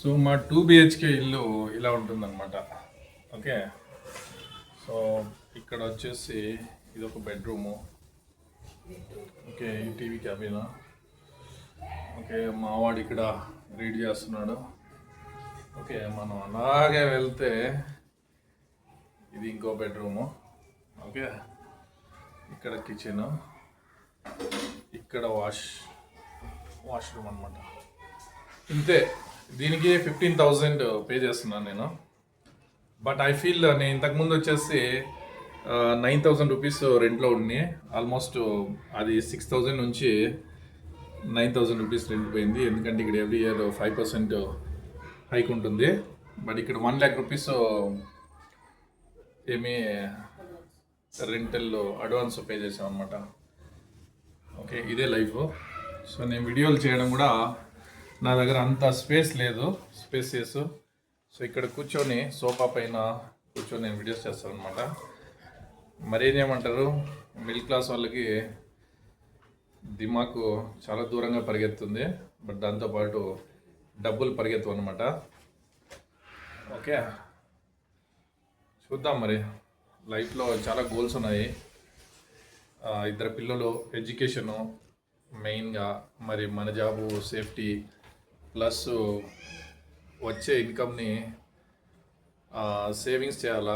So మా 2 BHK ఇల్లు ఇలా ఉంటుందన్నమాట. ఓకే, సో ఇక్కడ వచ్చేసి ఇది ఒక బెడ్రూము. ఓకే, ఈ టీవీ క్యాబిన్. ఓకే, మావాడు ఇక్కడ రీడ్ చేస్తున్నాడు. ఓకే, మనం అలాగే వెళ్తే ఇది ఇంకో బెడ్రూము. ఓకే, ఇక్కడ కిచెన్, ఇక్కడ వాష్రూమ్ అనమాట. ఇంతే. దీనికి 15,000 పే చేస్తున్నాను నేను. బట్ ఐ ఫీల్ నేను ఇంతకుముందు వచ్చేసి 9,000 రూపీస్ రెంట్లో ఉన్నాయి. ఆల్మోస్ట్ అది 6,000 నుంచి 9,000 రూపీస్ రెంట్ పోయింది. ఎందుకంటే ఇక్కడ ఎవ్రీ ఇయర్ 5% హైక్ ఉంటుంది. బట్ ఇక్కడ 1 lakh రూపీస్ ఏమీ రెంటల్ అడ్వాన్స్ పే చేసాం అనమాట. ఓకే, ఇదే లైఫ్. సో నేను వీడియోలు చేయడం కూడా నా దగ్గర అంత స్పేస్ లేదు, స్పేసెస్. సో ఇక్కడ కూర్చొని సోఫా పైన కూర్చొని నేను వీడియోస్ చేస్తాను అనమాట. మరేం చేయమంటారు, మిడిల్ క్లాస్ వాళ్ళకి దిమాకు చాలా దూరంగా పరిగెత్తుంది. బట్ దాంతోపాటు డబ్బులు పరిగెత్తు అనమాట. ఓకే, చూద్దాం. మరి లైఫ్లో చాలా గోల్స్ ఉన్నాయి. 2 పిల్లలు, ఎడ్యుకేషను మెయిన్గా, మరి మన జాబు, సేఫ్టీ, ప్లస్ వచ్చే ఇన్కమ్ని సేవింగ్స్ చేయాలా,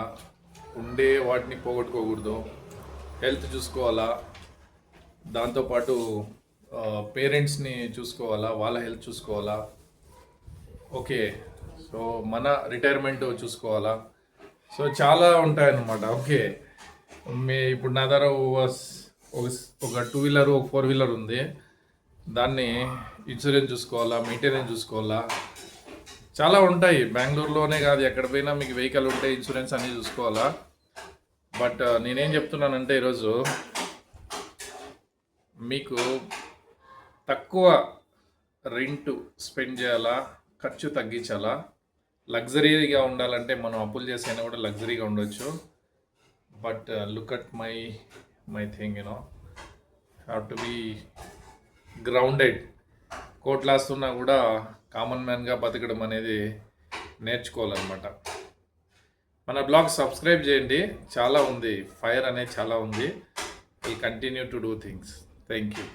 ఉండే వాటిని పోగొట్టుకోకూడదు, హెల్త్ చూసుకోవాలా, దాంతోపాటు పేరెంట్స్ని చూసుకోవాలా, వాళ్ళ హెల్త్ చూసుకోవాలా. ఓకే, సో మన రిటైర్మెంట్ చూసుకోవాలా. సో చాలా ఉంటాయన్నమాట. ఓకే, ఇప్పుడు నా దగ్గర ఒక 2-wheeler, ఒక 4-wheeler ఉంది. దాన్ని ఇన్సూరెన్స్ చూసుకోవాలా, మెయింటెనెన్స్ చూసుకోవాలా, చాలా ఉంటాయి. బెంగళూరులోనే కాదు, ఎక్కడ పోయినా మీకు వెహికల్ ఉంటే ఇన్సూరెన్స్ అన్నీ చూసుకోవాలా. బట్ నేనేం చెప్తున్నానంటే ఈరోజు మీకు తక్కువ రెంట్ స్పెండ్ చేయాలా, ఖర్చు తగ్గించాలా, లగ్జరీగా ఉండాలంటే మనం అప్పులు చేసైనా కూడా లగ్జరీగా ఉండొచ్చు. But look at my thing, have to be grounded. కోట్లాస్తున్నా కూడా కామన్ మ్యాన్గా బతకడం అనేది నేర్చుకోవాలన్నమాట. మన బ్లాగ్ సబ్స్క్రైబ్ చేయండి, చాలా ఉంది, ఫైర్ అనేది చాలా ఉంది. Will continue to do things. Thank you.